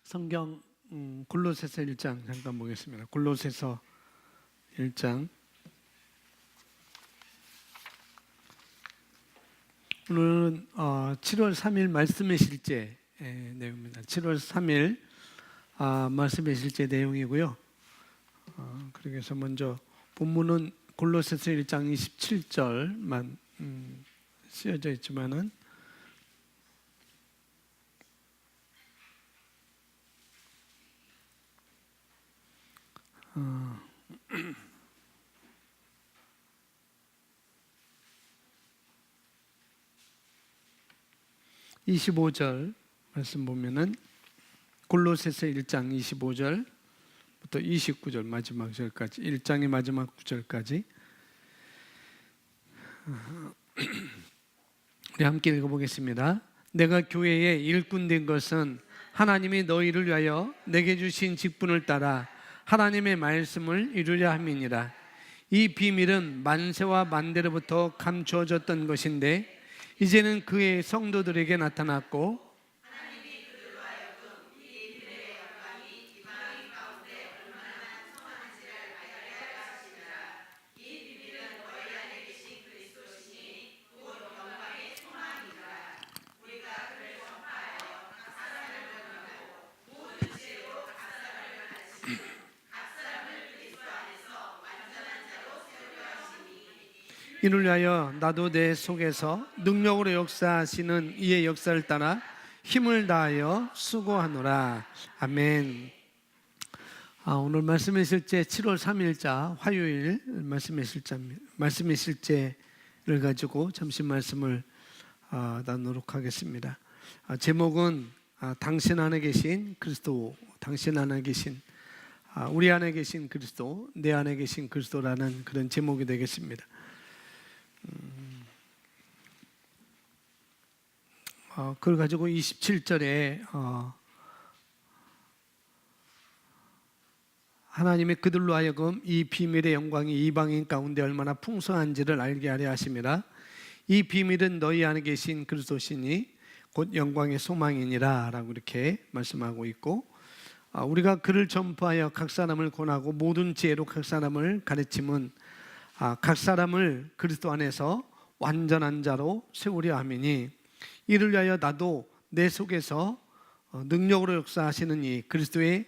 성경 골로새서 1장 잠깐 보겠습니다. 골로새서 1장. 오늘은 7월 3일 말씀의 실제 내용입니다. 7월 3일 말씀의 실제 내용이고요. 그래서 먼저 본문은 골로새서 1장 27절만 쓰여져 있지만은 25절 말씀 보면은 골로새서 1장 25절부터 29절 마지막 절까지 1장의 마지막 구절까지 우리 함께 읽어보겠습니다. 내가 교회의 일꾼 된 것은 하나님이 너희를 위하여 내게 주신 직분을 따라 하나님의 말씀을 이루려 함이니라. 이 비밀은 만세와 만대로부터 감추어졌던 것인데 이제는 그의 성도들에게 나타났고 하나님이 그들로 하여금 이 비밀의 영광이 이 만왕 가운데 얼마나 성만한지를 알게 하려 하시니라. 이 비밀은 너희 안에 계신 그리스도시니 곧 영광의 소망이니라. 우리가 그를 전파하여 각 사람을 변화하고 모든 지혜로 각 사람을 변화하시고 이를 위하여 나도 내 속에서 능력으로 역사하시는 이의 역사를 따라 힘을 다하여 수고하노라. 아멘. 오늘 말씀의 실제 7월 3일자 화요일 말씀의 실제를 가지고 잠시 말씀을 나누도록 하겠습니다. 제목은 당신 안에 계신 그리스도, 당신 안에 계신 우리 안에 계신 그리스도, 내 안에 계신 그리스도라는 그런 제목이 되겠습니다. 그걸 가지고 27절에 하나님의 그들로 하여금 이 비밀의 영광이 이방인 가운데 얼마나 풍성한지를 알게 하려 하심이라. 이 비밀은 너희 안에 계신 그리스도시니 곧 영광의 소망이니라 라고 이렇게 말씀하고 있고, 우리가 그를 전파하여 각 사람을 권하고 모든 지혜로 각 사람을 가르침은 각 사람을 그리스도 안에서 완전한 자로 세우려 함이니 이를 위하여 나도 내 속에서 능력으로 역사하시는 이 그리스도의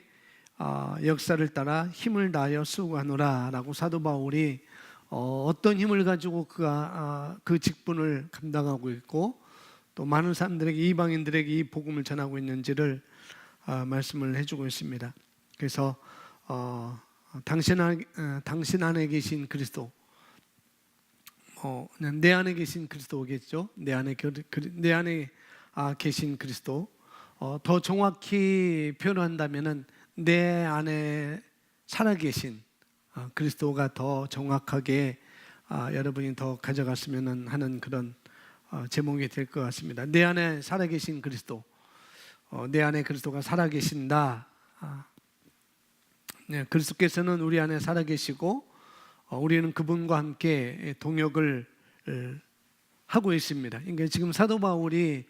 역사를 따라 힘을 다하여 수고하노라 라고 사도 바울이 어떤 힘을 가지고 그가 그 직분을 감당하고 있고 또 많은 사람들에게, 이방인들에게 이 복음을 전하고 있는지를 말씀을 해주고 있습니다. 그래서 당신 안에 계신 그리스도, 내 안에 계신 그리스도겠죠. 내 안에 계신 그리스도. 더 정확히 표현한다면은 내 안에 살아계신 그리스도가 더 정확하게 여러분이 더 가져갔으면 하는 그런 제목이 될 것 같습니다. 내 안에 살아계신 그리스도, 내 안에 그리스도가 살아계신다. 그리스도께서는 우리 안에 살아계시고 우리는 그분과 함께 동역을 하고 있습니다. 그러니까 지금 사도 바울이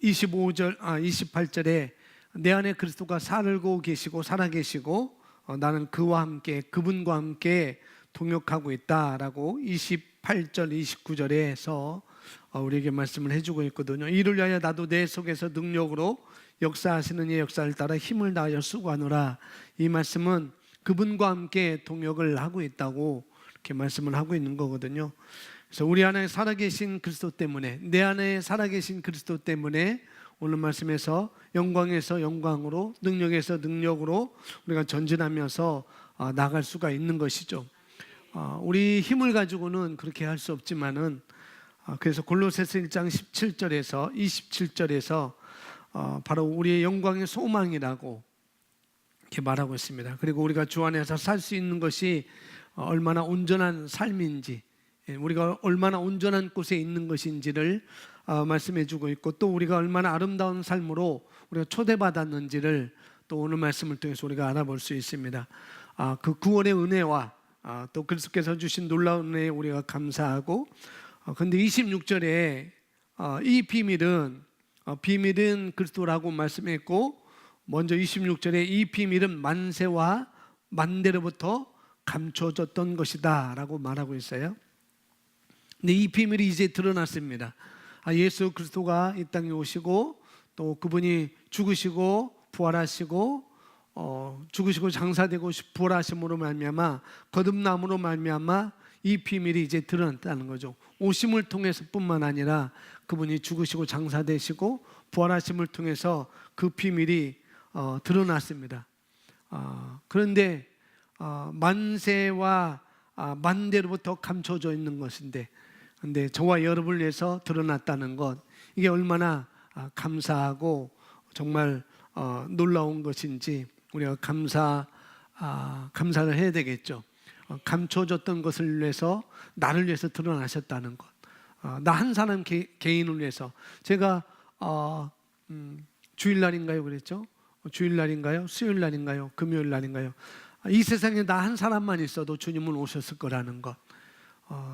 28절에 내 안에 그리스도가 살고 계시고 살아계시고 나는 그와 함께, 그분과 함께 동역하고 있다라고 28절 29절에서 우리에게 말씀을 해주고 있거든요. 이를 위하여 나도 내 속에서 능력으로 역사하시는 이의 역사를 따라 힘을 다하여 수고하노라. 이 말씀은 그분과 함께 동역을 하고 있다고 이렇게 말씀을 하고 있는 거거든요. 그래서 우리 안에 살아계신 그리스도 때문에, 내 안에 살아계신 그리스도 때문에 오늘 말씀에서 영광에서 영광으로, 능력에서 능력으로 우리가 전진하면서 나갈 수가 있는 것이죠. 우리 힘을 가지고는 그렇게 할 수 없지만은, 그래서 골로새서 1장 17절에서 27절에서 바로 우리의 영광의 소망이라고 이렇게 말하고 있습니다. 그리고 우리가 주 안에서 살 수 있는 것이 얼마나 온전한 삶인지, 우리가 얼마나 온전한 곳에 있는 것인지를 말씀해 주고 있고, 또 우리가 얼마나 아름다운 삶으로 우리가 초대받았는지를 또 오늘 말씀을 통해서 우리가 알아볼 수 있습니다. 그 구원의 은혜와 또 그리스도께서 주신 놀라운 은혜에 우리가 감사하고, 그런데 26절에 이 비밀은 그리스도라고 말씀했고, 먼저 26절에 이 비밀은 만세와 만대로부터 감춰졌던 것이다 라고 말하고 있어요. 근데 이 비밀이 이제 드러났습니다. 예수 그리스도가 이 땅에 오시고, 또 그분이 죽으시고 부활하시고, 죽으시고 장사되고 부활하심으로 말미암아, 거듭남으로 말미암아 이 비밀이 이제 드러났다는 거죠. 오심을 통해서 뿐만 아니라 그분이 죽으시고 장사되시고 부활하심을 통해서 그 비밀이 드러났습니다. 그런데 만세와 만대로부터 감춰져 있는 것인데, 근데 저와 여러분을 위해서 드러났다는 것, 이게 얼마나 감사하고 정말 놀라운 것인지 우리가 감사를 해야 되겠죠. 감춰졌던 것을 위해서, 나를 위해서 드러나셨다는 것, 나 한 사람 개인을 위해서. 제가 주일날인가요 그랬죠? 주일날인가요? 수요일날인가요? 금요일날인가요? 이 세상에 나 한 사람만 있어도 주님은 오셨을 거라는 것,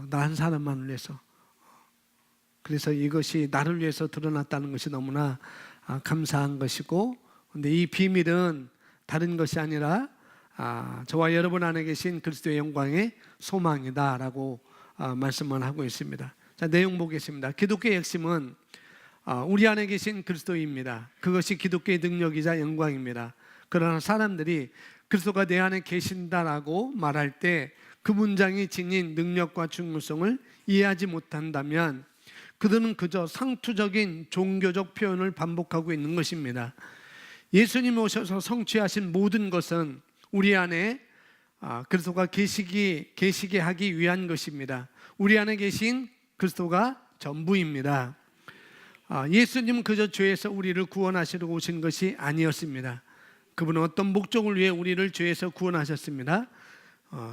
나 한 사람만을 위해서. 그래서 이것이 나를 위해서 드러났다는 것이 너무나 감사한 것이고, 그런데 이 비밀은 다른 것이 아니라 저와 여러분 안에 계신 그리스도의 영광의 소망이다라고 말씀을 하고 있습니다. 자, 내용 보겠습니다. 기독교의 핵심은 우리 안에 계신 그리스도입니다. 그것이 기독교의 능력이자 영광입니다. 그러나 사람들이 그리스도가 내 안에 계신다라고 말할 때 그 문장이 지닌 능력과 중요성을 이해하지 못한다면 그들은 그저 상투적인 종교적 표현을 반복하고 있는 것입니다. 예수님이 오셔서 성취하신 모든 것은 우리 안에 그리스도가 계시게 하기 위한 것입니다. 우리 안에 계신 그리스도가 전부입니다. 예수님은 그저 죄에서 우리를 구원하시러 오신 것이 아니었습니다. 그분은 어떤 목적을 위해 우리를 죄에서 구원하셨습니다.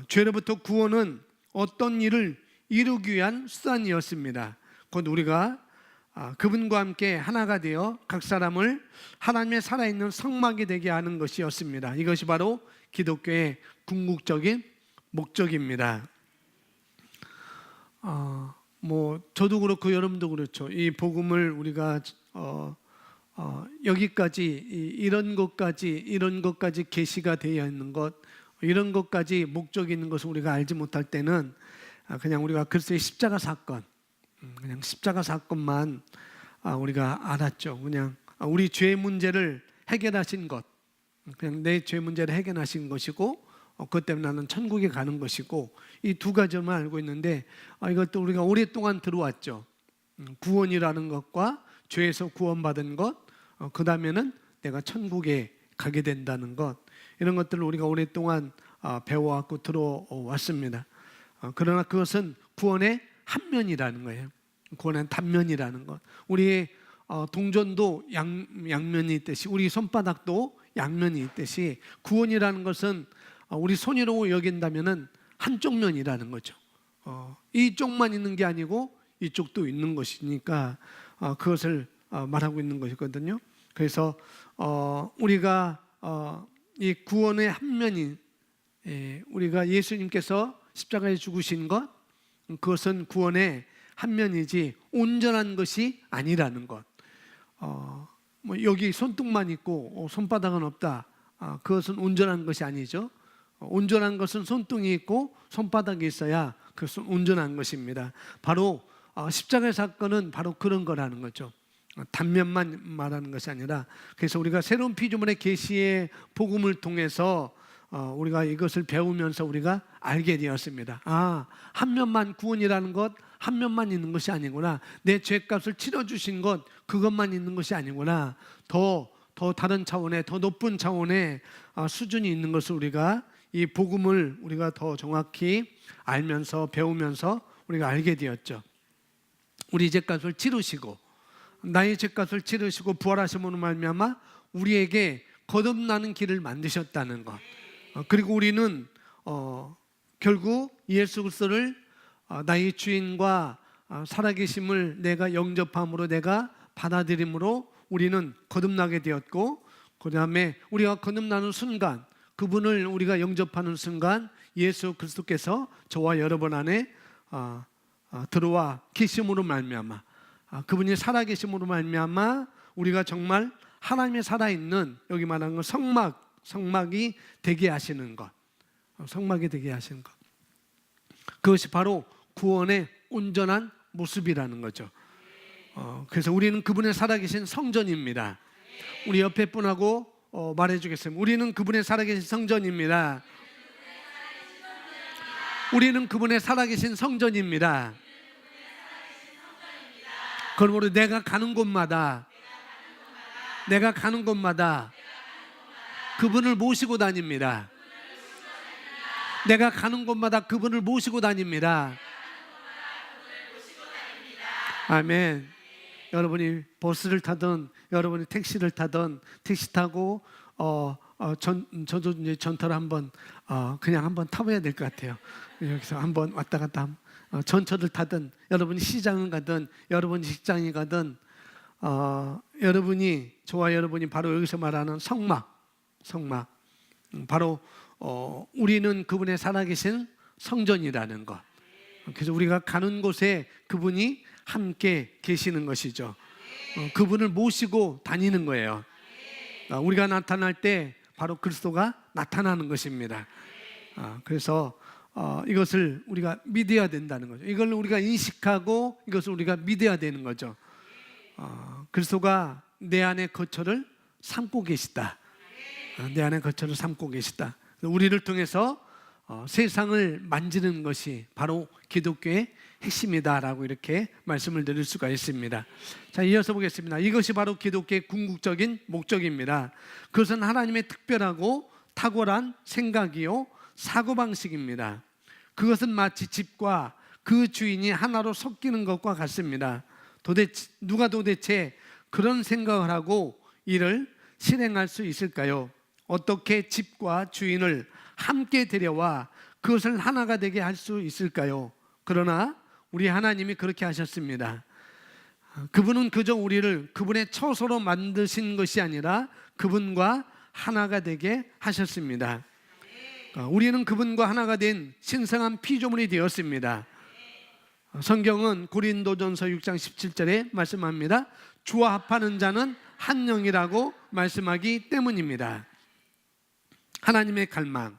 죄로부터 구원은 어떤 일을 이루기 위한 수단이었습니다. 곧 우리가 그분과 함께 하나가 되어 각 사람을 하나님의 살아있는 성막이 되게 하는 것이었습니다. 이것이 바로 기독교의 궁극적인 목적입니다. 저도 그렇고 여러분도 그렇죠. 이 복음을 우리가 여기까지 이런 것까지 계시가 되어 있는 것, 이런 것까지 목적이 있는 것을 우리가 알지 못할 때는 그냥 우리가 그리스도의 십자가 사건, 그냥 십자가 사건만 우리가 알았죠. 그냥 우리 죄 문제를 해결하신 것, 그냥 내 죄 문제를 해결하신 것이고, 그것 때문에 나는 천국에 가는 것이고, 이 두 가지만 알고 있는데, 이것도 우리가 오랫동안 들어왔죠. 구원이라는 것과 죄에서 구원받은 것, 그 다음에는 내가 천국에 가게 된다는 것, 이런 것들을 우리가 오랫동안 배워왔고 들어왔습니다. 그러나 그것은 구원의 한 면이라는 거예요. 구원의 단면이라는 것. 우리의 동전도 양면이 있듯이, 우리 손바닥도 양면이 있듯이, 구원이라는 것은 우리 손이라고 여긴다면은 한쪽 면이라는 거죠. 이쪽만 있는 게 아니고 이쪽도 있는 것이니까 그것을 말하고 있는 것이거든요. 그래서 우리가 이 구원의 한 면이, 우리가 예수님께서 십자가에 죽으신 것, 그것은 구원의 한 면이지 온전한 것이 아니라는 것. 여기 손등만 있고 손바닥은 없다, 그것은 온전한 것이 아니죠. 온전한 것은 손등이 있고 손바닥이 있어야 그것은 온전한 것입니다. 바로 십자가의 사건은 바로 그런 거라는 거죠. 단면만 말하는 것이 아니라, 그래서 우리가 새로운 피조물의 계시의 복음을 통해서 우리가 이것을 배우면서 우리가 알게 되었습니다. 한 면만, 구원이라는 것 한 면만 있는 것이 아니구나. 내 죄값을 치러주신 것, 그것만 있는 것이 아니구나. 더 다른 차원의, 더 높은 차원의 수준이 있는 것을 우리가, 이 복음을 우리가 더 정확히 알면서 배우면서 우리가 알게 되었죠. 우리 죄값을 치르시고 나의 죄값을 치르시고 부활하심으로 말미암아 우리에게 거듭나는 길을 만드셨다는 것. 그리고 우리는 결국 예수 그리스도를 나의 주인과 살아계심을 내가 영접함으로, 내가 받아들임으로 우리는 거듭나게 되었고, 그 다음에 우리가 거듭나는 순간, 그분을 우리가 영접하는 순간 예수 그리스도께서 저와 여러분 안에 들어와 계심으로 말미암아, 그분이 살아계심으로 말미암아 우리가 정말 하나님의 살아있는, 여기 말하는 건 성막이 되게 하시는 것, 성막이 되게 하시는 것, 그것이 바로 구원의 온전한 모습이라는 거죠. 그래서 우리는 그분의 살아계신 성전입니다. 우리 옆에 분하고 말해주겠습니다. 우리는 그분의 살아계신 성전입니다. 우리는 그분의 살아계신 성전입니다. 그러므로 내가 가는 곳마다 그분을 모시고 다닙니다. 내가 가는 곳마다 그분을 모시고 다닙니다. 아멘. 여러분이 버스를 타든 여러분이 택시를 타든, 택시 타고 저도 이제 전철을 한번 그냥 한번 타봐야 될 것 같아요. 여기서 한번 왔다 갔다 전철을 타든, 여러분이 시장을 가든, 여러분이 직장에 가든, 여러분이, 저와 여러분이 바로 여기서 말하는 성막, 바로 우리는 그분의 살아계신 성전이라는 것. 그래서 우리가 가는 곳에 그분이 함께 계시는 것이죠. 그분을 모시고 다니는 거예요. 우리가 나타날 때 바로 그리스도가 나타나는 것입니다. 그래서 이것을 우리가 믿어야 된다는 거죠. 이걸 우리가 인식하고 이것을 우리가 믿어야 되는 거죠. 그리스도가 내 안에 거처를 삼고 계시다. 내 안에 거처를 삼고 계시다. 우리를 통해서 세상을 만지는 것이 바로 기독교의 핵심이다라고 이렇게 말씀을 드릴 수가 있습니다. 자, 이어서 보겠습니다. 이것이 바로 기독교의 궁극적인 목적입니다. 그것은 하나님의 특별하고 탁월한 생각이요 사고방식입니다. 그것은 마치 집과 그 주인이 하나로 섞이는 것과 같습니다. 누가 도대체 그런 생각을 하고 이를 실행할 수 있을까요? 어떻게 집과 주인을 함께 데려와 그것을 하나가 되게 할 수 있을까요? 그러나 우리 하나님이 그렇게 하셨습니다. 그분은 그저 우리를 그분의 처소로 만드신 것이 아니라 그분과 하나가 되게 하셨습니다. 우리는 그분과 하나가 된 신성한 피조물이 되었습니다. 성경은 고린도전서 6장 17절에 말씀합니다. 주와 합하는 자는 한 영이라고 말씀하기 때문입니다. 하나님의 갈망,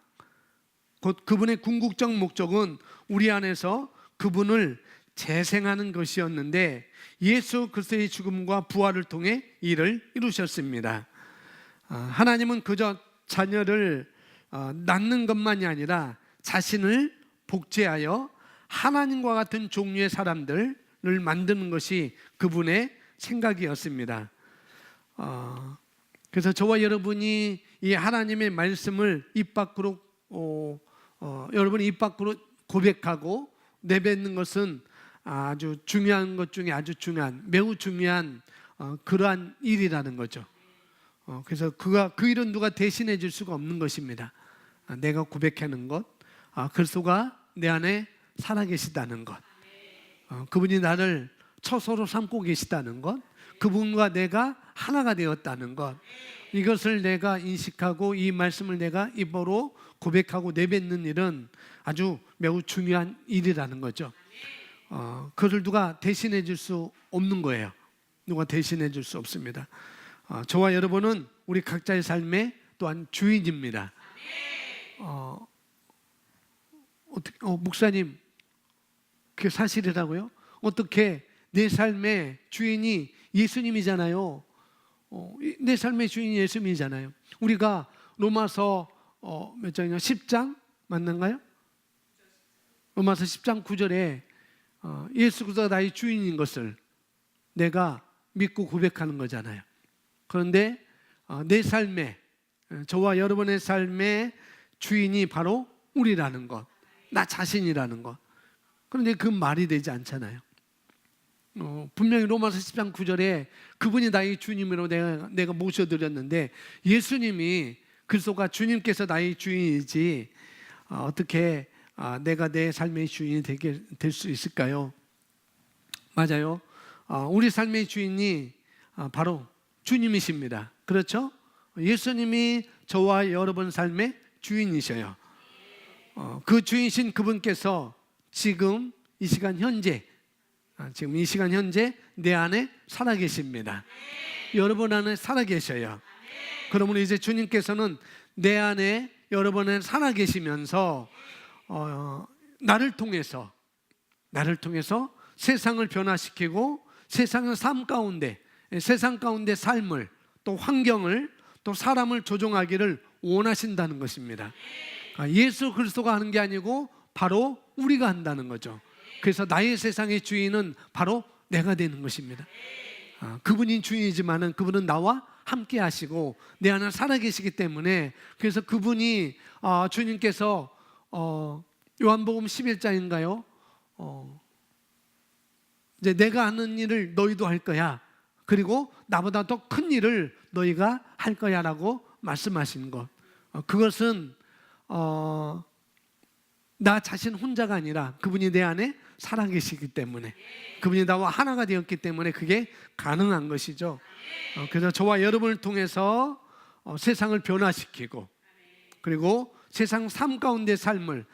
곧 그분의 궁극적 목적은 우리 안에서 그분을 재생하는 것이었는데 예수 그리스도의 죽음과 부활을 통해 이를 이루셨습니다. 하나님은 그저 자녀를 낳는 것만이 아니라 자신을 복제하여 하나님과 같은 종류의 사람들을 만드는 것이 그분의 생각이었습니다. 그래서 저와 여러분이 이 하나님의 말씀을 입 밖으로 여러분이 입 밖으로 고백하고 내뱉는 것은 아주 중요한 것 중에 아주 중요한, 매우 중요한 그러한 일이라는 거죠. 그래서 그 일은 누가 대신해 줄 수가 없는 것입니다. 내가 고백하는 것, 그리스도가 내 안에 살아계시다는 것, 그분이 나를 처소로 삼고 계시다는 것, 그분과 내가 하나가 되었다는 것, 이것을 내가 인식하고 이 말씀을 내가 입으로 고백하고 내뱉는 일은 아주 매우 중요한 일이라는 거죠. 그걸 누가 대신해 줄 수 없는 거예요. 누가 대신해 줄 수 없습니다. 저와 여러분은 우리 각자의 삶의 또한 주인입니다. 목사님, 그게 사실이라고요? 어떻게? 내 삶의 주인이 예수님이잖아요. 내 삶의 주인이 예수님이잖아요. 우리가 로마서 몇 장이냐? 10장 맞는가요? 로마서 10장 9절에 예수 그리스도가 나의 주인인 것을 내가 믿고 고백하는 거잖아요. 그런데 내 삶의, 저와 여러분의 삶의 주인이 바로 우리라는 것, 나 자신이라는 것. 그런데 그 말이 되지 않잖아요. 분명히 로마서 10장 9절에 그분이 나의 주님으로 내가 모셔드렸는데, 예수님이 그리스도가 주님께서 나의 주인이지 어떻게 내가 내 삶의 주인이 될 수 있을까요? 맞아요. 우리 삶의 주인이 바로 주님이십니다. 그렇죠? 예수님이 저와 여러분 삶의 주인이셔요. 그 주인이신 그분께서 지금 이 시간 현재 내 안에 살아계십니다. 여러분 안에 살아계셔요. 그러므로 이제 주님께서는 내 안에 여러분 안에 살아계시면서 나를 통해서 세상을 변화시키고 세상 가운데 삶을, 또 환경을, 또 사람을 조종하기를 원하신다는 것입니다. 예수 그리스도가 하는 게 아니고 바로 우리가 한다는 거죠. 그래서 나의 세상의 주인은 바로 내가 되는 것입니다. 그분이 주인이지만은 그분은 나와 함께 하시고 내 안에 살아계시기 때문에, 그래서 그분이 주님께서 요한복음 11장인가요? 이제 내가 하는 일을 너희도 할 거야. 그리고 나보다 더 큰 일을 너희가 할 거야라고 말씀하신 것. 그것은 나 자신 혼자가 아니라 그분이 내 안에 살아계시기 때문에, 그분이 나와 하나가 되었기 때문에 그게 가능한 것이죠. 그래서 저와 여러분을 통해서 세상을 변화시키고, 그리고 세상 삶 가운데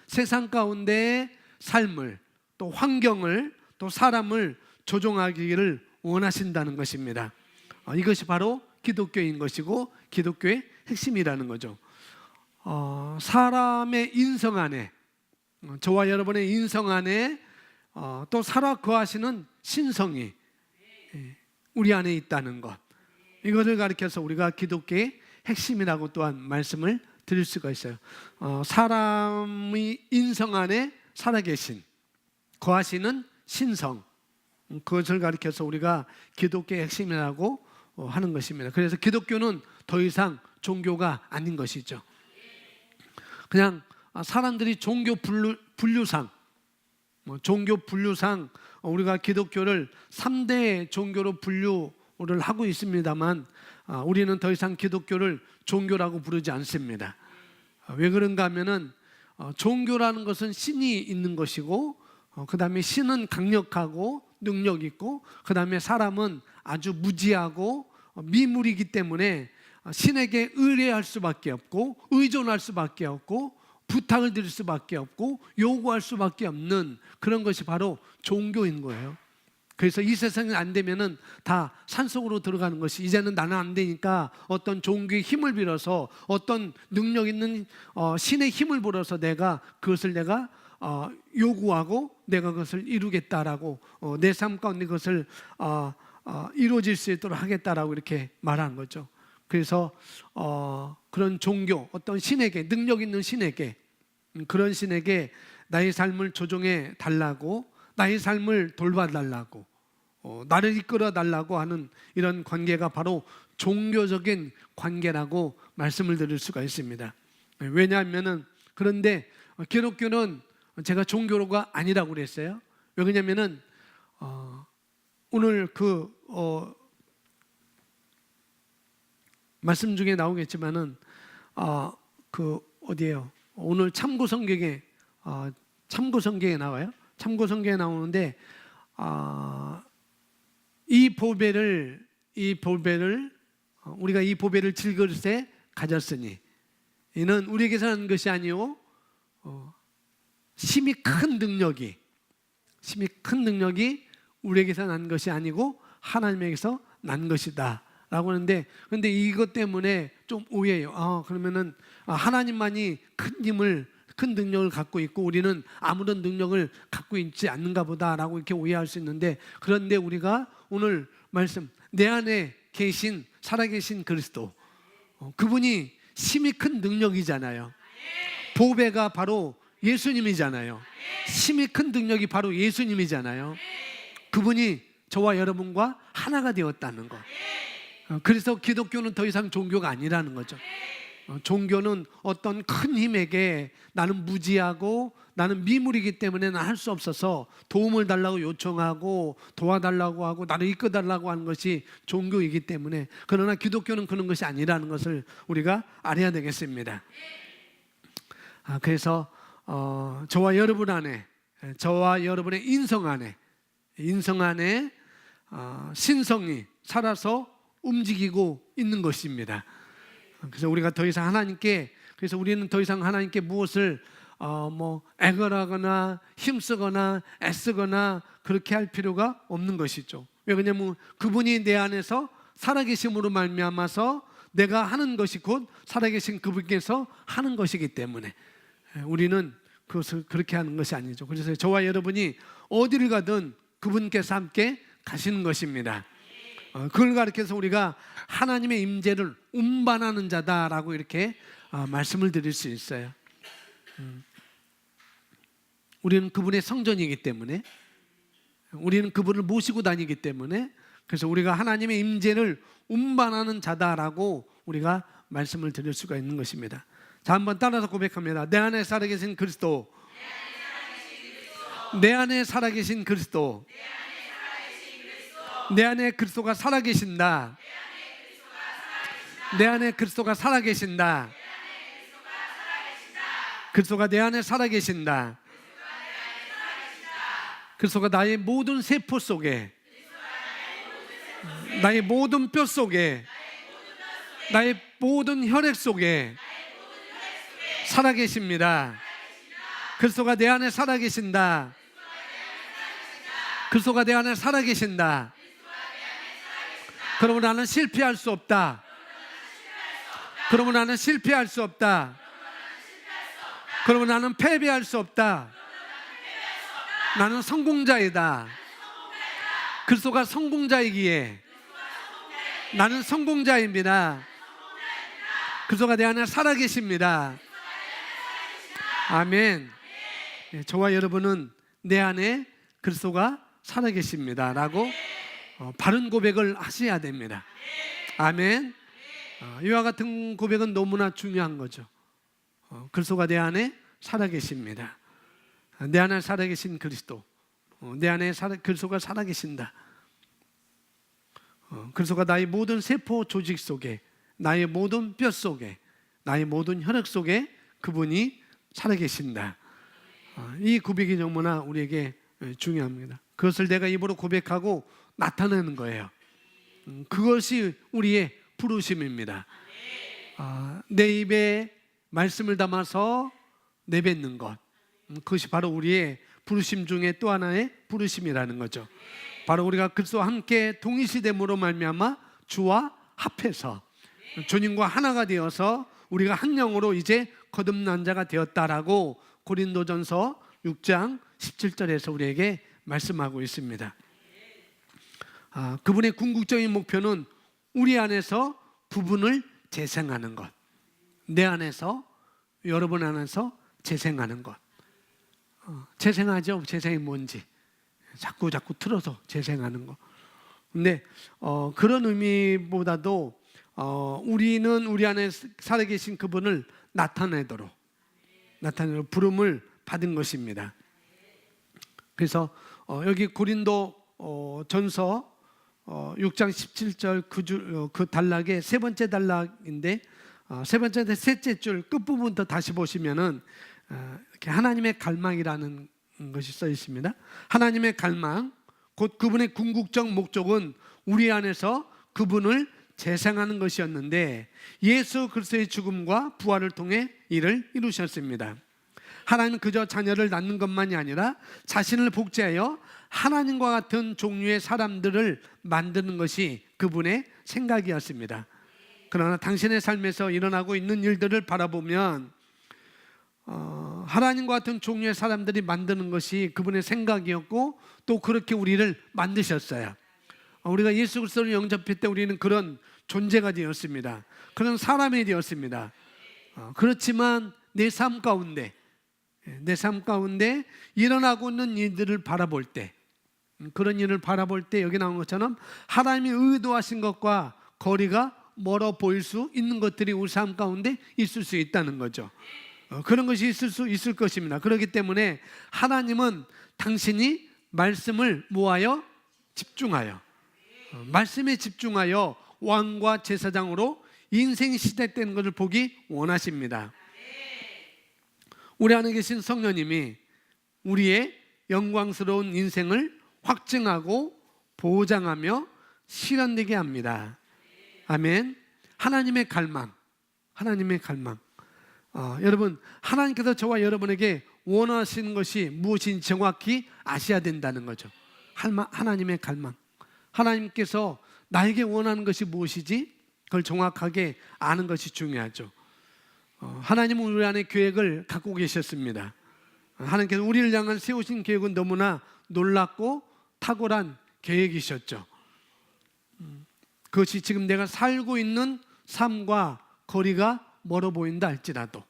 세상 가운데 삶을, 또 환경을, 또 사람을 조종하기를 원하신다는 것입니다. 이것이 바로 기독교인 것이고 기독교의 핵심이라는 거죠. 사람의 인성 안에, 저와 여러분의 인성 안에 또 살아 거하시는 신성이 우리 안에 있다는 것, 이것을 가리켜서 우리가 기독교의 핵심이라고 또한 말씀을 드릴 수가 있어요. 사람의 인성 안에 살아계신, 거하시는 신성, 그것을 가리켜서 우리가 기독교의 핵심이라고 하는 것입니다. 그래서 기독교는 더 이상 종교가 아닌 것이죠. 그냥 사람들이 종교 분류상 우리가 기독교를 3대 종교로 분류를 하고 있습니다만, 우리는 더 이상 기독교를 종교라고 부르지 않습니다. 왜 그런가 하면은 종교라는 것은 신이 있는 것이고, 그 다음에 신은 강력하고 능력 있고, 그 다음에 사람은 아주 무지하고 미물이기 때문에 신에게 의뢰할 수밖에 없고, 의존할 수밖에 없고, 부탁을 드릴 수밖에 없고, 요구할 수밖에 없는 그런 것이 바로 종교인 거예요. 그래서 이 세상이 안 되면은 다 산속으로 들어가는 것이, 이제는 나는 안 되니까 어떤 종교의 힘을 빌어서, 어떤 능력 있는 신의 힘을 빌어서 그것을 내가 요구하고 내가 그것을 이루겠다라고, 내 삶 가운데 그것을 이루어질 수 있도록 하겠다라고 이렇게 말하는 거죠. 그래서 그런 종교, 어떤 신에게, 능력 있는 신에게, 그런 신에게 나의 삶을 조종해 달라고, 나의 삶을 돌봐달라고, 나를 이끌어 달라고 하는 이런 관계가 바로 종교적인 관계라고 말씀을 드릴 수가 있습니다. 왜냐하면은, 그런데 기독교는 제가 종교가 아니라고 그랬어요. 왜 그러냐면은 오늘 말씀 중에 나오겠지만은 어디에요? 오늘 참고 성경에 나와요. 참고 성경에 나오는데 이 보배를 우리가 이 보배를 질그릇에 가졌으니 이는 우리에게서 난 것이 아니요 심히 큰 능력이 우리에게서 난 것이 아니고 하나님에게서 난 것이다 라고 하는데, 근데 이것 때문에 좀 오해해요. 그러면은 하나님만이 큰 능력을 갖고 있고 우리는 아무런 능력을 갖고 있지 않는가 보다라고 이렇게 오해할 수 있는데, 그런데 우리가 오늘 말씀, 내 안에 살아계신 그리스도, 그분이 심히 큰 능력이잖아요. 보배가 바로 예수님이잖아요. 심히 큰 능력이 바로 예수님이잖아요. 그분이 저와 여러분과 하나가 되었다는 것. 그래서 기독교는 더 이상 종교가 아니라는 거죠. 종교는 어떤 큰 힘에게 나는 무지하고 나는 미물이기 때문에 난 할 수 없어서 도움을 달라고 요청하고 도와달라고 하고 나를 이끌어달라고 하는 것이 종교이기 때문에, 그러나 기독교는 그런 것이 아니라는 것을 우리가 알아야 되겠습니다. 그래서 저와 여러분 안에, 저와 여러분의 인성 안에 신성이 살아서 움직이고 있는 것입니다. 그래서 우리가 더 이상 그래서 우리는 더 이상 하나님께 무엇을 애걸하거나 힘쓰거나 애쓰거나 그렇게 할 필요가 없는 것이죠. 왜냐하면 그분이 내 안에서 살아계심으로 말미암아서 내가 하는 것이 곧 살아계신 그분께서 하는 것이기 때문에 우리는 그것을 그렇게 하는 것이 아니죠. 그래서 저와 여러분이 어디를 가든 그분께서 함께 가시는 것입니다. 그걸 가르쳐서 우리가 하나님의 임재를 운반하는 자다라고 이렇게 말씀을 드릴 수 있어요. 우리는 그분의 성전이기 때문에, 우리는 그분을 모시고 다니기 때문에, 그래서 우리가 하나님의 임재를 운반하는 자다라고 우리가 말씀을 드릴 수가 있는 것입니다. 자, 한번 따라서 고백합니다. 내 안에 살아계신 그리스도, 내 안에 살아계신 그리스도, 내 안에 그리스도가 살아계신다. 내 안에 그리스도가 살아계신다. 그리스도가 내 안에 살아계신다. 그리스도가 나의 모든 세포 속에, 나의 모든 뼈 속에, 나의 모든 혈액 속에 살아계십니다. 그리스도가 내 안에 살아계신다. 그리스도가 내 안에 살아계신다. 그러면 나는 실패할 수 없다. 그러면 나는 실패할 수 없다. 그러면 나는 패배할 수 없다. 나는 성공자이다. 그리스도가 성공자이기에 나는 성공자입니다. 그리스도가 내 안에 살아계십니다. 아멘. 저와 여러분은 내 안에 그리스도가 살아계십니다 라고 바른 고백을 하셔야 됩니다. 아멘. 이와 같은 고백은 너무나 중요한 거죠. 그리스도가 내 안에 살아계십니다. 내 안에 살아계신 그리스도, 내 안에 그리스도가 살아계신다. 그리스도가 나의 모든 세포 조직 속에, 나의 모든 뼈 속에, 나의 모든 혈액 속에 그분이 살아계신다. 이 고백이 너무나 우리에게 중요합니다. 그것을 내가 입으로 고백하고 나타내는 거예요. 그것이 우리의 부르심입니다. 내 입에 말씀을 담아서 내뱉는 것, 그것이 바로 우리의 부르심 중에 또 하나의 부르심이라는 거죠. 바로 우리가 그리스도와 함께 동일시됨으로 말미암아 주와 합해서 주님과 하나가 되어서 우리가 한 영으로 이제 거듭난 자가 되었다라고 고린도전서 6장 17절에서 우리에게 말씀하고 있습니다. 그분의 궁극적인 목표는 우리 안에서 부분을 재생하는 것, 내 안에서, 여러분 안에서 재생하는 것. 재생하죠. 재생이 뭔지 자꾸 틀어서 재생하는 거. 근데 그런 의미보다도 우리는 우리 안에 살아계신 그분을 나타내도록 부름을 받은 것입니다. 그래서 여기 고린도 전서 6장 17절 그 단락의 세 번째 단락인데, 셋째 줄 끝부분부터 다시 보시면은 이렇게 하나님의 갈망이라는 것이 써 있습니다. 하나님의 갈망, 곧 그분의 궁극적 목적은 우리 안에서 그분을 재생하는 것이었는데 예수 그리스도의 죽음과 부활을 통해 이를 이루셨습니다. 하나님은 그저 자녀를 낳는 것만이 아니라 자신을 복제하여 하나님과 같은 종류의 사람들을 만드는 것이 그분의 생각이었습니다. 그러나 당신의 삶에서 일어나고 있는 일들을 바라보면 하나님과 같은 종류의 사람들이 만드는 것이 그분의 생각이었고 또 그렇게 우리를 만드셨어요. 우리가 예수 그리스도를 영접할 때 우리는 그런 존재가 되었습니다. 그런 사람이 되었습니다. 그렇지만 내 삶 가운데 일어나고 있는 일들을 바라볼 때, 그런 일을 바라볼 때 여기 나온 것처럼 하나님이 의도하신 것과 거리가 멀어 보일 수 있는 것들이 우리 삶 가운데 있을 수 있다는 거죠. 그런 것이 있을 수 있을 것입니다. 그렇기 때문에 하나님은 당신이 말씀을 모아여 집중하여, 말씀에 집중하여 왕과 제사장으로 인생 시대되는 것을 보기 원하십니다. 우리 안에 계신 성령님이 우리의 영광스러운 인생을 확증하고 보장하며 실현되게 합니다. 아멘. 하나님의 갈망, 하나님의 갈망. 여러분, 하나님께서 저와 여러분에게 원하시는 것이 무엇인지 정확히 아셔야 된다는 거죠. 하나님의 갈망. 하나님께서 나에게 원하는 것이 무엇이지? 그걸 정확하게 아는 것이 중요하죠. 하나님은 우리 안에 계획을 갖고 계셨습니다. 하나님께서 우리를 향한 세우신 계획은 너무나 놀랍고 탁월한 계획이셨죠. 그것이 지금 내가 살고 있는 삶과 거리가 멀어 보인다 할지라도,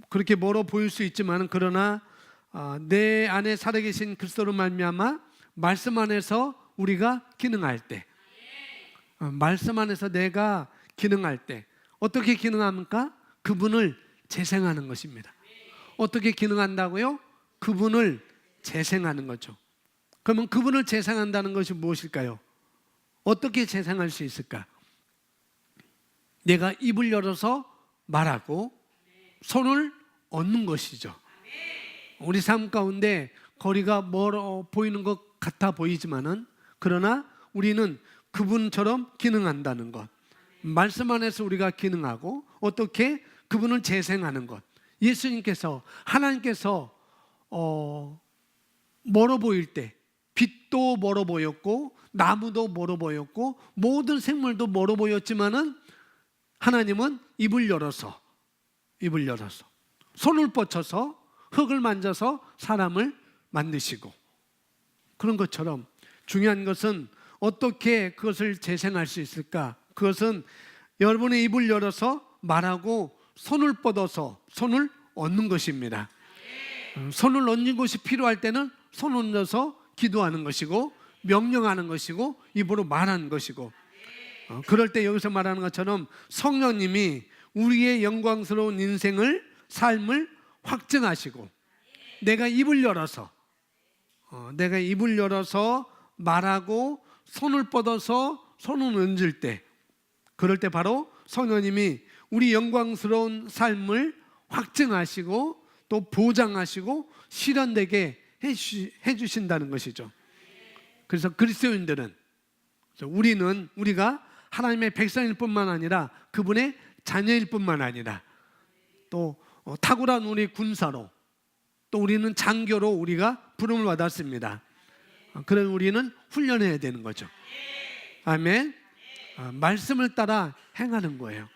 그렇게 멀어 보일 수 있지만 그러나 내 안에 살아계신 그리스도로 말미암아 말씀 안에서 우리가 기능할 때, 말씀 안에서 내가 기능할 때 어떻게 기능합니까? 그분을 재생하는 것입니다. 어떻게 기능한다고요? 그분을 재생하는 거죠. 그러면 그분을 재생한다는 것이 무엇일까요? 어떻게 재생할 수 있을까? 내가 입을 열어서 말하고 손을 얻는 것이죠. 우리 삶 가운데 거리가 멀어 보이는 것 같아 보이지만은, 그러나 우리는 그분처럼 기능한다는 것, 말씀 안에서 우리가 기능하고 어떻게 그분을 재생하는 것. 예수님께서, 하나님께서 멀어 보일 때 빛도 멀어 보였고 나무도 멀어 보였고 모든 생물도 멀어 보였지만은 하나님은 입을 열어서 손을 뻗쳐서 흙을 만져서 사람을 만드시고, 그런 것처럼 중요한 것은 어떻게 그것을 재생할 수 있을까? 그것은 여러분의 입을 열어서 말하고 손을 뻗어서 손을 얻는 것입니다. 손을 얻는 것이 필요할 때는 손 얹어서 기도하는 것이고 명령하는 것이고 입으로 말하는 것이고, 그럴 때 여기서 말하는 것처럼 성령님이 우리의 영광스러운 인생을, 삶을 확증하시고 내가 입을 열어서 말하고 손을 뻗어서 손을 얹을 때, 그럴 때 바로 성령님이 우리 영광스러운 삶을 확증하시고 또 보장하시고 실현되게 해주신다는 것이죠. 그래서 그리스도인들은, 우리가 하나님의 백성일 뿐만 아니라 그분의 자녀일 뿐만 아니라 또 탁월한 우리 군사로, 또 우리는 장교로 우리가 부름을 받았습니다. 그런 우리는 훈련해야 되는 거죠. 아멘. 말씀을 따라 행하는 거예요.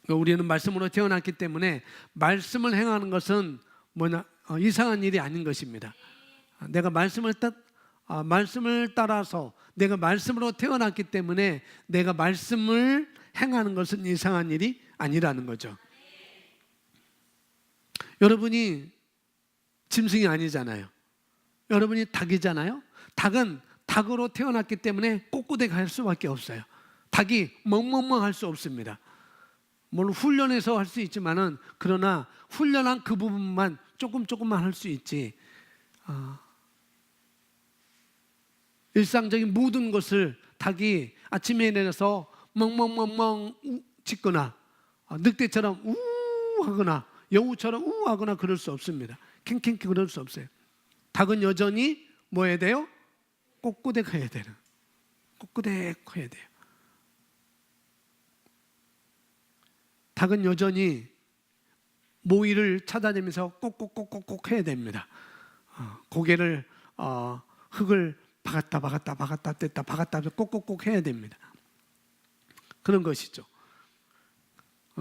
우리는 말씀으로 태어났기 때문에 말씀을 행하는 것은 이상한 일이 아닌 것입니다. 내가 말씀을 따라서 내가 말씀으로 태어났기 때문에 내가 말씀을 행하는 것은 이상한 일이 아니라는 거죠. 여러분이 짐승이 아니잖아요. 여러분이 닭이잖아요. 닭은 닭으로 태어났기 때문에 꼿꼿하게 할 수밖에 없어요. 닭이 멍멍멍 할 수 없습니다. 물론 훈련해서 할 수 있지만은, 그러나 훈련한 그 부분만 조금만 할 수 있지, 일상적인 모든 것을 닭이 아침에 일어나서 멍멍멍멍 짖거나 늑대처럼 우 하거나 여우처럼 우 하거나 그럴 수 없습니다. 캥캥 그럴 수 없어요. 닭은 여전히 뭐 해야 돼요? 꼿꼿하게 해야 돼요. 꼿꼿하게 해야 돼요. 닭은 여전히 모이를 찾아내면서 꼭꼭꼭꼭꼭 해야 됩니다. 고개를 흙을 박았다 뗐다 박았다 꼭꼭꼭 해야 됩니다. 그런 것이죠.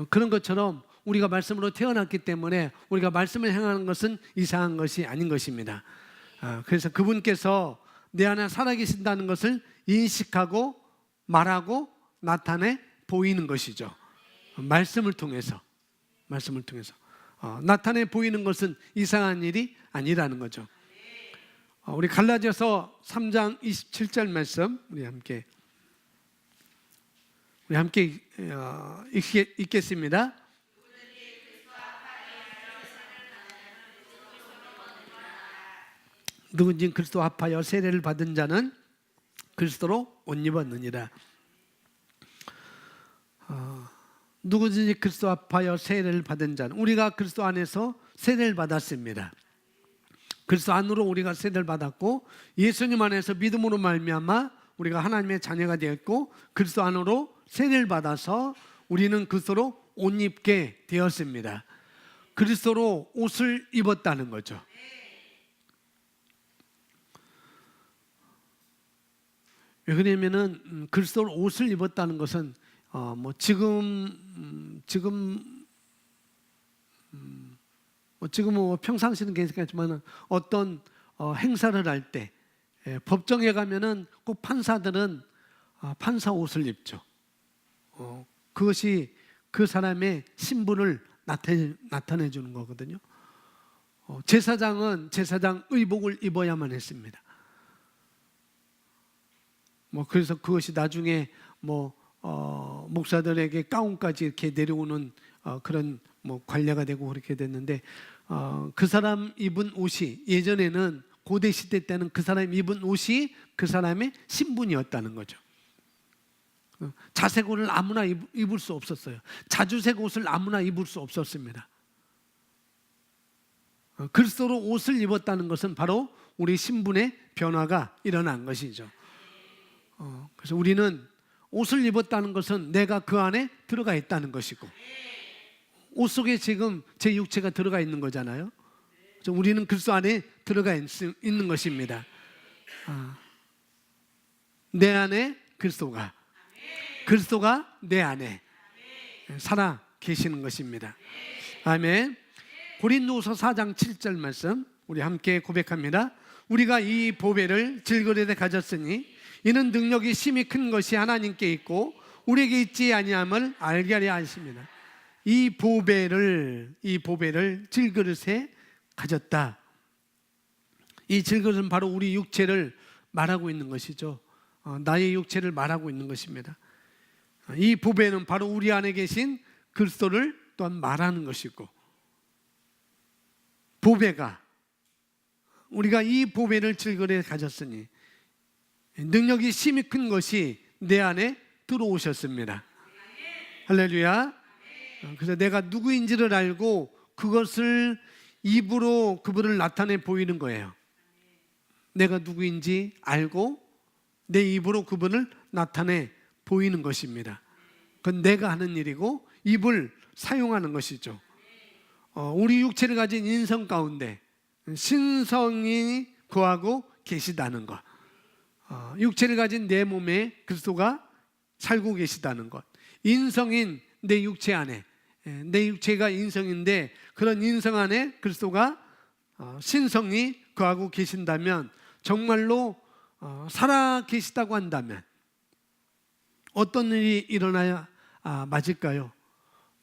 그런 것처럼 우리가 말씀으로 태어났기 때문에 우리가 말씀을 행하는 것은 이상한 것이 아닌 것입니다. 그래서 그분께서 내 안에 살아계신다는 것을 인식하고 말하고 나타내 보이는 것이죠. 말씀을 통해서 나타내 보이는 것은 이상한 일이 아니라는 거죠. 우리 갈라디아서 3장 27절 말씀 우리 함께 우리 함께 읽겠습니다. 누구든지 그리스도 합하여 세례를 받은 자는 그리스도로 옷 입었느니라. 누구든지 그리스도 합하여 세례를 받은 자는, 우리가 그리스도 안에서 세례를 받았습니다. 그리스도 안으로 우리가 세례를 받았고, 예수님 안에서 믿음으로 말미암아 우리가 하나님의 자녀가 되었고, 그리스도 안으로 세례를 받아서 우리는 그리스도로 옷 입게 되었습니다. 그리스도로 옷을 입었다는 거죠. 왜 그러냐면은 그리스도로 옷을 입었다는 것은 지금은 평상시는 괜찮겠지만 어떤 행사를 할 때 법정에 가면은 꼭 판사들은 판사 옷을 입죠. 그것이 그 사람의 신분을 나타내 주는 거거든요. 제사장은 제사장 의복을 입어야만 했습니다. 그래서 그것이 나중에 목사들에게 가운까지 이렇게 내려오는 그런 관례가 되고 그렇게 됐는데, 그 사람 입은 옷이, 예전에는 고대 시대 때는 그 사람 입은 옷이 그 사람의 신분이었다는 거죠. 자색 옷을 아무나 입을 수 없었어요. 자주색 옷을 아무나 입을 수 없었습니다. 그리스도로 옷을 입었다는 것은 바로 우리 신분의 변화가 일어난 것이죠. 그래서 우리는 옷을 입었다는 것은 내가 그 안에 들어가 있다는 것이고, 옷 속에 지금 제 육체가 들어가 있는 거잖아요. 그래서 우리는 그리스도 안에 들어가 있는 것입니다. 내 안에 그리스도가 내 안에 살아 계시는 것입니다. 아멘. 고린도서 4장 7절 말씀 우리 함께 고백합니다. 우리가 이 보배를 질그릇에 가졌으니 이는 능력이 심히 큰 것이 하나님께 있고 우리에게 있지 아니함을 알게 하려 하십니다. 이 보배를 질그릇에 가졌다. 이 질그릇은 바로 우리 육체를 말하고 있는 것이죠. 나의 육체를 말하고 있는 것입니다. 이 보배는 바로 우리 안에 계신 그리스도를 또한 말하는 것이고, 보배가, 우리가 이 보배를 질그릇에 가졌으니 능력이 심히 큰 것이 내 안에 들어오셨습니다. 할렐루야. 그래서 내가 누구인지를 알고 그것을 입으로 그분을 나타내 보이는 거예요. 내가 누구인지 알고 내 입으로 그분을 나타내 보이는 것입니다. 그건 내가 하는 일이고 입을 사용하는 것이죠. 우리 육체를 가진 인성 가운데 신성이 거하고 계시다는 것, 육체를 가진 내 몸에 그리스도가 살고 계시다는 것, 인성인 내 육체 안에, 내 육체가 인성인데 그런 인성 안에 그리스도가 신성이 거하고 계신다면, 정말로 살아 계시다고 한다면 어떤 일이 일어나야 맞을까요?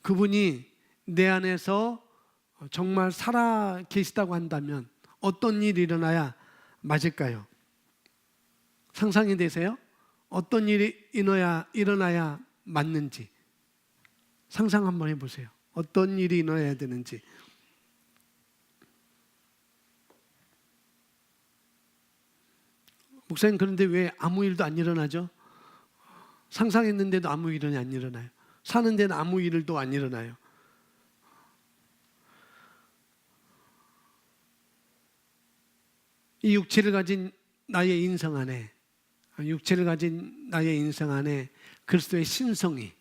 그분이 내 안에서 정말 살아 계시다고 한다면 어떤 일이 일어나야 맞을까요? 상상이 되세요? 어떤 일이 일어나야 맞는지 상상 한번 해보세요. 어떤 일이 일어나야 되는지. 목사님, 그런데 왜 아무 일도 안 일어나죠? 상상했는데도 아무 일은 안 일어나요. 사는 데는 아무 일도 안 일어나요. 이 육체를 가진 나의 인성 안에, 그리스도의 신성이,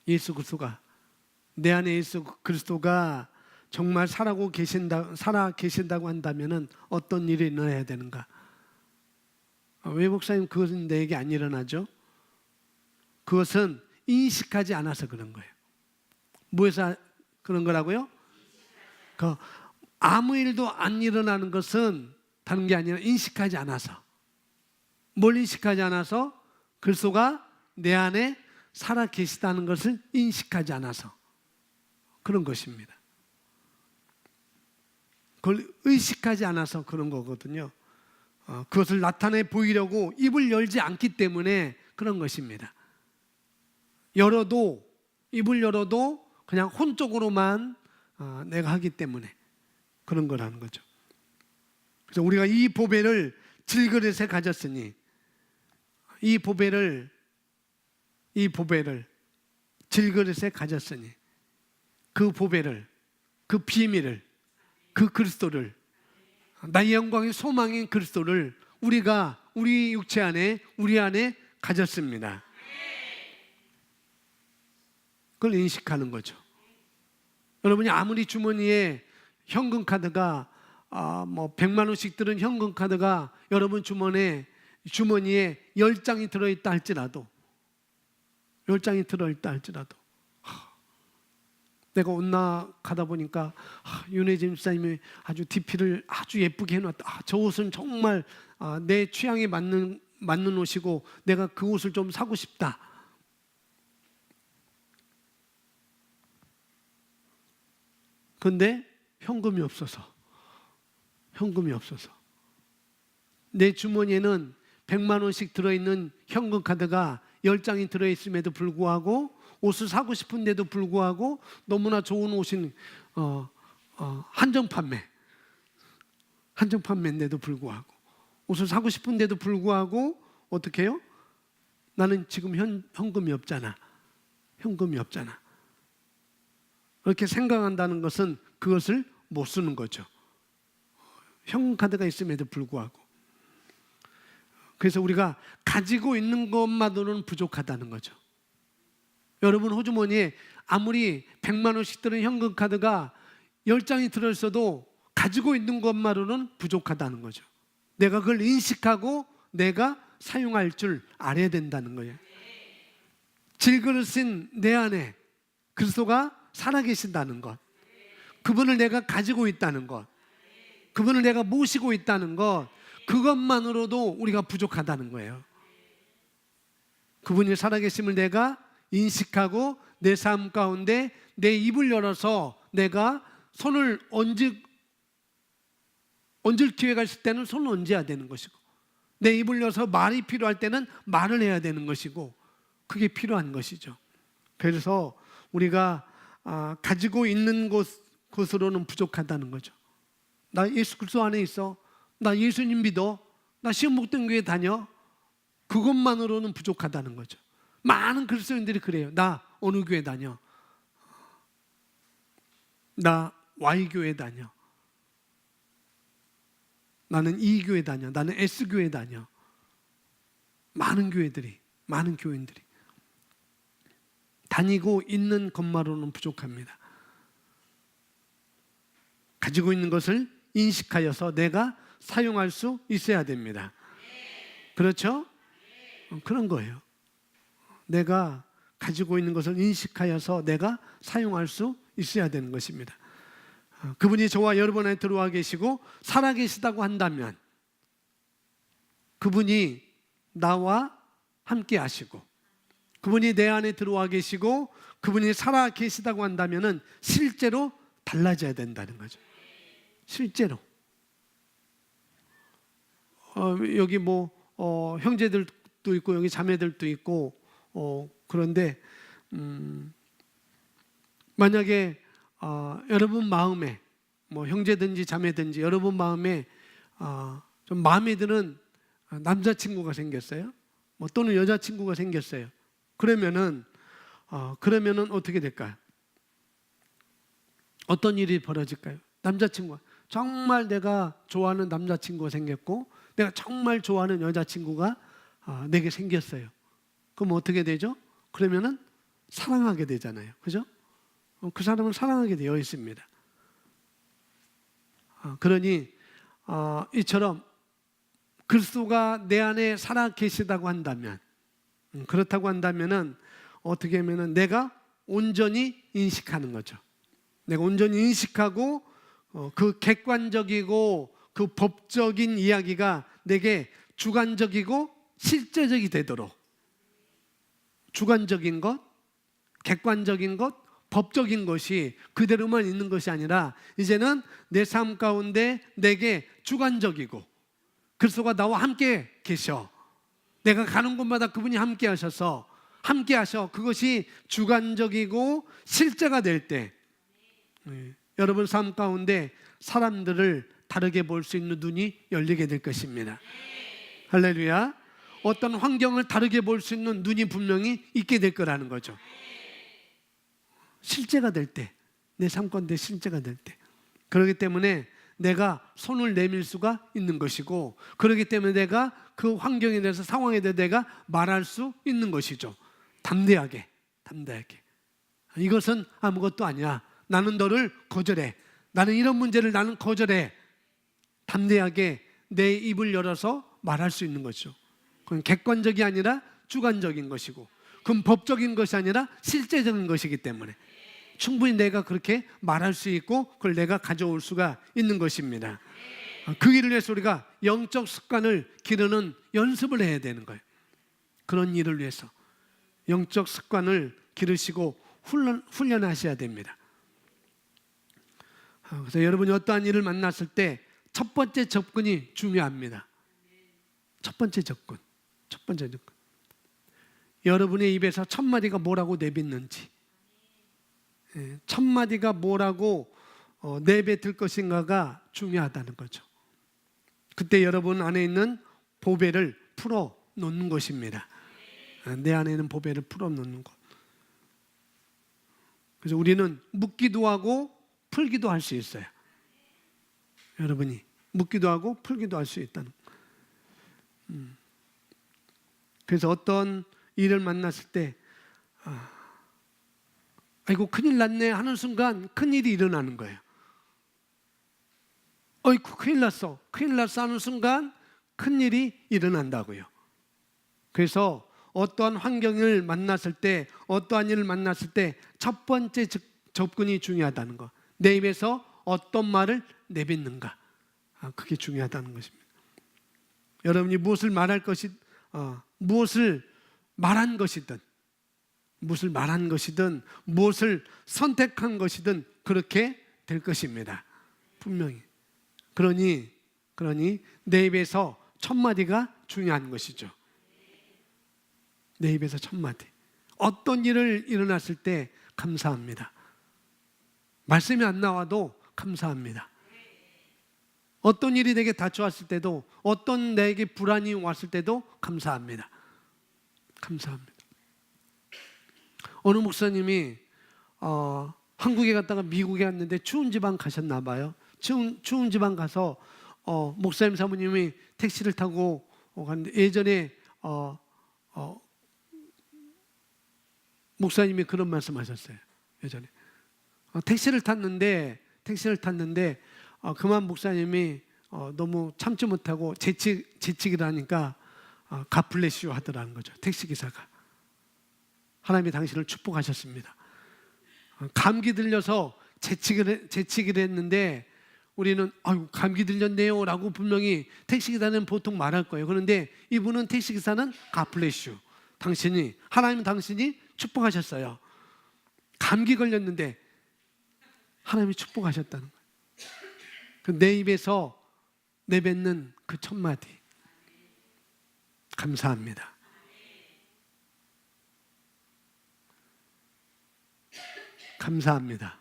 예수 그리스도가, 내 안에 예수 그리스도가 정말 살아 계신다고 한다면 어떤 일이 일어나야 되는가? 왜 목사님 그것은 내게 안 일어나죠? 그것은 인식하지 않아서 그런 거예요. 뭐해서 그런 거라고요? 아무 일도 안 일어나는 것은 다른 게 아니라 인식하지 않아서. 뭘 인식하지 않아서? 그리스도가 내 안에 살아 계시다는 것을 인식하지 않아서 그런 것입니다. 그걸 의식하지 않아서 그런 거거든요. 그것을 나타내 보이려고 입을 열지 않기 때문에 그런 것입니다. 열어도, 입을 열어도 그냥 혼적으로만 내가 하기 때문에 그런 거라는 거죠. 그래서 우리가 이 보배를 질그릇에 가졌으니, 이 보배를 질그릇에 가졌으니, 그 보배를, 그 비밀을, 그 그리스도를, 나의 영광의 소망인 그리스도를 우리가 우리 육체 안에, 우리 안에 가졌습니다. 그걸 인식하는 거죠. 여러분이 아무리 주머니에 현금 카드가 100만 원씩 들은 현금 카드가 여러분 주머니에 10장이 들어있다 할지라도, 10장이 들어있다 할지라도, 내가 온나가다 보니까 윤혜진 집사님이 아주 DP를 아주 예쁘게 해놨다. 저 옷은 정말 내 취향에 맞는 옷이고 내가 그 옷을 좀 사고 싶다. 그런데 현금이 없어서 내 주머니에는 100만 원씩 들어있는 현금 카드가 10장이 들어있음에도 불구하고, 옷을 사고 싶은데도 불구하고, 너무나 좋은 옷인 한정 판매인데도 불구하고, 옷을 사고 싶은데도 불구하고 어떻게 해요? 나는 지금 현금이 없잖아. 그렇게 생각한다는 것은 그것을 못 쓰는 거죠. 현금 카드가 있음에도 불구하고. 그래서 우리가 가지고 있는 것만으로는 부족하다는 거죠. 여러분 호주머니에 아무리 100만 원씩 들은 현금 카드가 10장이 들어있어도 가지고 있는 것만으로는 부족하다는 거죠. 내가 그걸 인식하고 내가 사용할 줄 알아야 된다는 거예요. 질그릇인 내 안에 그리스도가 살아계신다는 것, 그분을 내가 가지고 있다는 것, 그분을 내가 모시고 있다는 것, 그것만으로도 우리가 부족하다는 거예요. 그분이 살아계심을 내가 인식하고 내 삶 가운데 내 입을 열어서 내가 손을 얹을 기회가 있을 때는 손을 얹어야 되는 것이고, 내 입을 열어서 말이 필요할 때는 말을 해야 되는 것이고, 그게 필요한 것이죠. 그래서 우리가 가지고 있는 것으로는 부족하다는 거죠. 나 예수 그리스도 안에 있어, 나 예수님 믿어, 나 시험 목된 교회 다녀, 그것만으로는 부족하다는 거죠. 많은 그리스도인들이 그래요. 나 어느 교회 다녀, 나 Y교회 다녀, 나는 E교회 다녀, 나는 S교회 다녀. 많은 교회인들이 다니고 있는 것만으로는 부족합니다. 가지고 있는 것을 인식하여서 내가 사용할 수 있어야 됩니다. 그렇죠? 그런 거예요. 내가 가지고 있는 것을 인식하여서 내가 사용할 수 있어야 되는 것입니다. 그분이 저와 여러분 안에 들어와 계시고 살아계시다고 한다면, 그분이 나와 함께 하시고 그분이 내 안에 들어와 계시고 그분이 살아계시다고 한다면 실제로 달라져야 된다는 거죠. 실제로. 여기 형제들도 있고 여기 자매들도 있고, 그런데 만약에 여러분 마음에, 형제든지 자매든지 여러분 마음에 좀 마음에 드는 남자친구가 생겼어요, 또는 여자친구가 생겼어요. 그러면은 어떻게 될까요? 어떤 일이 벌어질까요? 남자친구가, 정말 내가 좋아하는 남자친구가 생겼고 내가 정말 좋아하는 여자친구가 내게 생겼어요. 그럼 어떻게 되죠? 그러면은 사랑하게 되잖아요. 그죠? 그 사람을 사랑하게 되어 있습니다. 그러니 이처럼 그리스도가 내 안에 살아 계시다고 한다면, 그렇다고 한다면은 어떻게 하면은 내가 온전히 인식하는 거죠. 내가 온전히 인식하고 그 객관적이고 그 법적인 이야기가 내게 주관적이고 실제적이 되도록, 주관적인 것, 객관적인 것, 법적인 것이 그대로만 있는 것이 아니라 이제는 내 삶 가운데 내게 주관적이고, 그리스도가 나와 함께 계셔, 내가 가는 곳마다 그분이 함께 하셔서 함께 하셔. 그것이 주관적이고 실제가 될 때, 여러분 삶 가운데 사람들을 다르게 볼 수 있는 눈이 열리게 될 것입니다. 할렐루야. 어떤 환경을 다르게 볼 수 있는 눈이 분명히 있게 될 거라는 거죠. 실제가 될 때, 내 삶 가운데 실제가 될 때. 그렇기 때문에 내가 손을 내밀 수가 있는 것이고, 그렇기 때문에 내가 그 환경에 대해서, 상황에 대해서 내가 말할 수 있는 것이죠. 담대하게. 이것은 아무것도 아니야. 나는 너를 거절해. 나는 이런 문제를 나는 거절해. 담대하게 내 입을 열어서 말할 수 있는 거죠. 그건 객관적이 아니라 주관적인 것이고, 그건 법적인 것이 아니라 실제적인 것이기 때문에 충분히 내가 그렇게 말할 수 있고 그걸 내가 가져올 수가 있는 것입니다. 그 일을 위해서 우리가 영적 습관을 기르는 연습을 해야 되는 거예요. 그런 일을 위해서 영적 습관을 기르시고 훈련하셔야 됩니다. 그래서 여러분이 어떠한 일을 만났을 때 첫 번째 접근이 중요합니다. 첫 번째 접근. 여러분의 입에서 첫 마디가 뭐라고 내뱉는지, 첫 마디가 뭐라고 내뱉을 것인가가 중요하다는 거죠. 그때 여러분 안에 있는 보배를 풀어 놓는 것입니다. 내 안에 있는 보배를 풀어 놓는 것. 그래서 우리는 묻기도 하고 풀기도 할 수 있어요. 여러분이 묻기도 하고 풀기도 할 수 있다는. 그래서 어떤 일을 만났을 때 아이고 큰일 났네 하는 순간 큰일이 일어나는 거예요. 어이구 큰일 났어 하는 순간 큰일이 일어난다고요. 그래서 어떠한 환경을 만났을 때, 어떠한 일을 만났을 때 첫 번째 접근이 중요하다는 거. 내 입에서 어떤 말을 내뱉는가, 그게 중요하다는 것입니다. 여러분이 무엇을 말할 것이, 무엇을 말한 것이든, 무엇을 선택한 것이든 그렇게 될 것입니다. 분명히. 그러니 내 입에서 첫 마디가 중요한 것이죠. 내 입에서 첫 마디. 어떤 일을 일어났을 때 감사합니다. 말씀이 안 나와도 감사합니다. 어떤 일이 내게 닥쳐왔을 때도, 어떤 내게 불안이 왔을 때도 감사합니다. 어느 목사님이 한국에 갔다가 미국에 갔는데 추운 지방 가셨나 봐요. 추운 지방 가서 목사님 사모님이 택시를 타고 갔는데, 예전에 목사님이 그런 말씀하셨어요. 예전에 택시를 탔는데 그만 목사님이 너무 참지 못하고 재치기를 하니까 갓블레시오 하더라는 거죠. 택시기사가. 하나님이 당신을 축복하셨습니다. 감기 들려서 재치기를 했는데 우리는 아유 감기 들렸네요 라고 분명히 택시기사는 보통 말할 거예요. 그런데 이분은 택시기사는 갓블레시오. 하나님은 당신이 축복하셨어요. 감기 걸렸는데 하나님이 축복하셨다는 거예요. 내 입에서 내뱉는 그 첫 마디, 감사합니다. 감사합니다.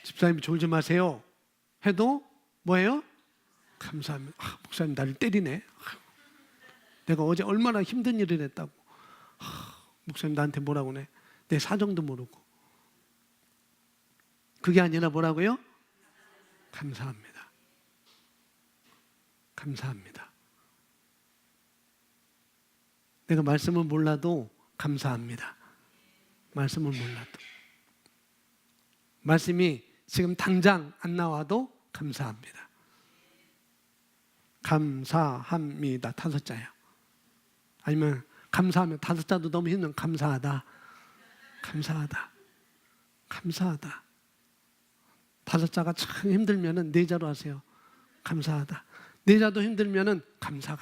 집사님이 졸지 마세요 해도 뭐예요? 감사합니다. 목사님 나를 때리네. 내가 어제 얼마나 힘든 일을 했다고. 목사님 나한테 뭐라고 해. 내 사정도 모르고. 그게 아니라 뭐라고요? 감사합니다. 내가 말씀을 몰라도 감사합니다. 말씀이 지금 당장 안 나와도 감사합니다. 감사합니다. 5자요. 아니면 감사하면 5자도 너무 힘든 감사하다. 5자가 참 힘들면은 4자로 하세요. 감사하다. 4자도 힘들면은 감사.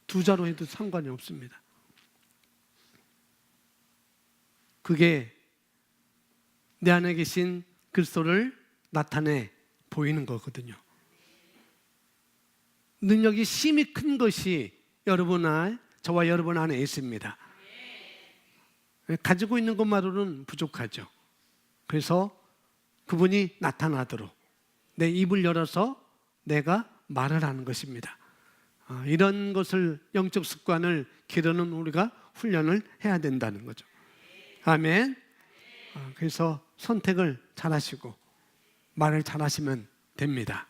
2자로 해도 상관이 없습니다. 그게 내 안에 계신 그리스도를 나타내 보이는 거거든요. 능력이 심히 큰 것이 저와 여러분 안에 있습니다. 가지고 있는 것만으로는 부족하죠. 그래서 그분이 나타나도록 내 입을 열어서 내가 말을 하는 것입니다. 이런 것을, 영적 습관을 기르는 우리가 훈련을 해야 된다는 거죠. 아멘. 그래서 선택을 잘하시고 말을 잘하시면 됩니다.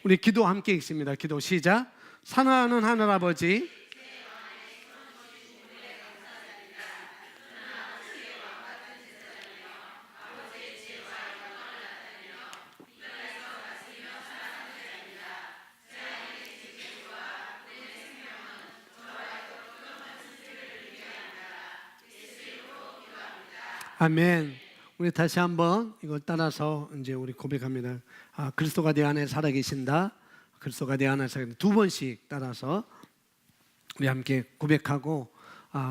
우리 기도 함께 읽습니다. 기도 시작. 사랑하는 하늘아버지, 아멘. 우리 다시 한번 이걸 따라서 이제 우리 고백합니다. 그리스도가 내 안에 살아계신다. 그리스도가 내 안에 살아계신다. 두 번씩 따라서 우리 함께 고백하고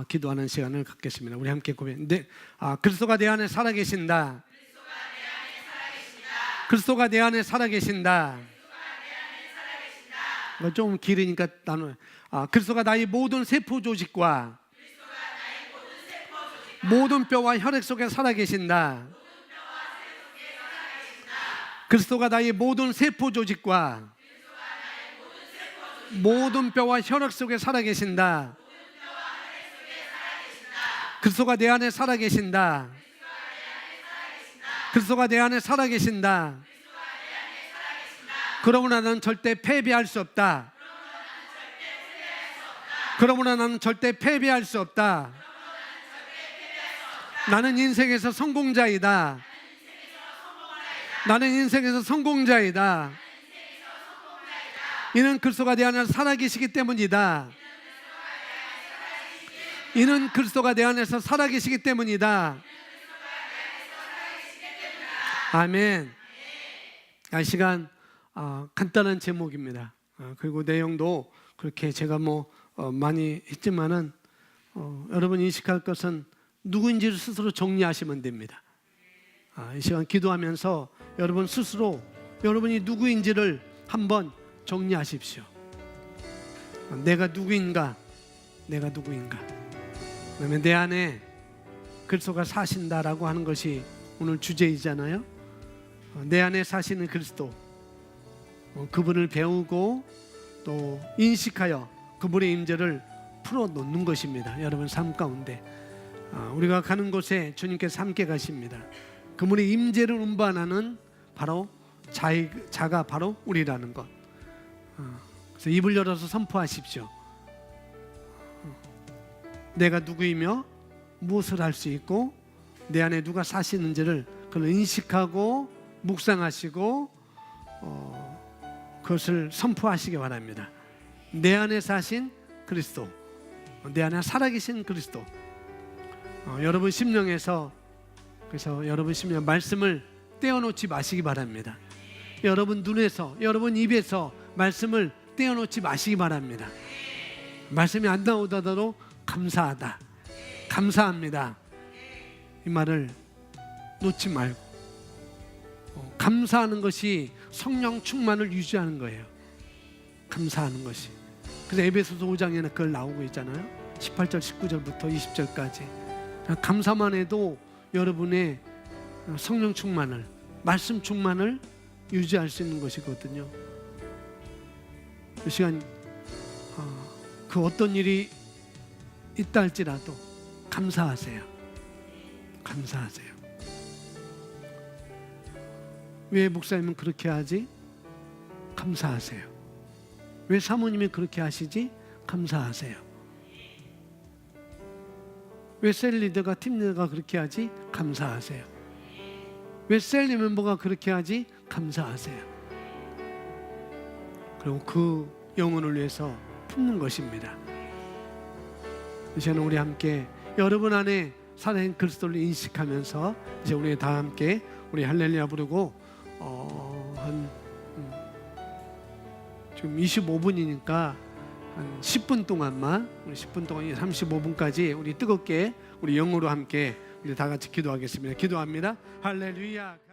기도하는 시간을 갖겠습니다. 우리 함께 고백. 네, 그리스도가 내 안에 살아계신다. 그리스도가 내 안에 살아계신다. 좀 길으니까 나눠. 그리스도가 나의 모든 세포 조직과 모든 뼈와 혈액 속에 살아계신다. 그리스도가 나의 모든 세포 조직과 모든 뼈와 혈액 속에 살아계신다. 그리스도가 내 안에 살아계신다. 그리스도가 내 안에 살아계신다. 그러므로 나는 절대 패배할 수 없다. 그러므로 나는 절대 패배할 수 없다. 나는 인생에서 성공자이다. 나는 인생에서 성공자이다. 이는 그리스도가 내 안에서 살아계시기 때문이다. 이는 그리스도가 내 안에서 살아계시기 때문이다. 아멘. 이 시간 간단한 제목입니다. 그리고 내용도 그렇게 제가 많이 했지만은 여러분이 인식할 것은 누구인지를 스스로 정리하시면 됩니다. 이 시간 기도하면서 여러분 스스로 여러분이 누구인지를 한번 정리하십시오. 내가 누구인가? 내가 누구인가? 그러면 내 안에 그리스도가 사신다라고 하는 것이 오늘 주제이잖아요. 내 안에 사시는 그리스도, 그분을 배우고 또 인식하여 그분의 임재를 풀어놓는 것입니다. 여러분 삶 가운데 우리가 가는 곳에 주님께서 함께 가십니다. 그분의 임재를 운반하는 바로 자가 바로 우리라는 것. 그래서 입을 열어서 선포하십시오. 내가 누구이며 무엇을 할 수 있고 내 안에 누가 사시는지를 그걸 인식하고 묵상하시고 그것을 선포하시기 바랍니다. 내 안에 사신 그리스도, 내 안에 살아계신 그리스도. 여러분 심령에서, 그래서 여러분 심령 말씀을 떼어놓지 마시기 바랍니다. 여러분 눈에서, 여러분 입에서 말씀을 떼어놓지 마시기 바랍니다. 말씀이 안 나오더라도 감사하다, 감사합니다, 이 말을 놓지 말고 감사하는 것이 성령 충만을 유지하는 거예요. 감사하는 것이. 그래서 에베소서 5장에는 그걸 나오고 있잖아요. 18절 19절부터 20절까지 감사만 해도 여러분의 성령 충만을, 말씀 충만을 유지할 수 있는 것이거든요. 이 시간 그 어떤 일이 있다 할지라도 감사하세요. 감사하세요. 왜 목사님은 그렇게 하지? 감사하세요. 왜 사모님이 그렇게 하시지? 감사하세요. 왜 셀 리더가, 팀 리더가 그렇게 하지? 감사하세요. 왜 셀리 멤버가 그렇게 하지? 감사하세요. 그리고 그 영혼을 위해서 품는 것입니다. 이 시간 우리 함께 여러분 안에 살아있는 그리스도를 인식하면서 이제 우리 다 함께 우리 할렐루야 부르고 지금 25분이니까 한 10분 동안만, 우리 10분 동안 35분까지 우리 뜨겁게 우리 영으로 함께 우리 다 같이 기도하겠습니다. 기도합니다. 할렐루야.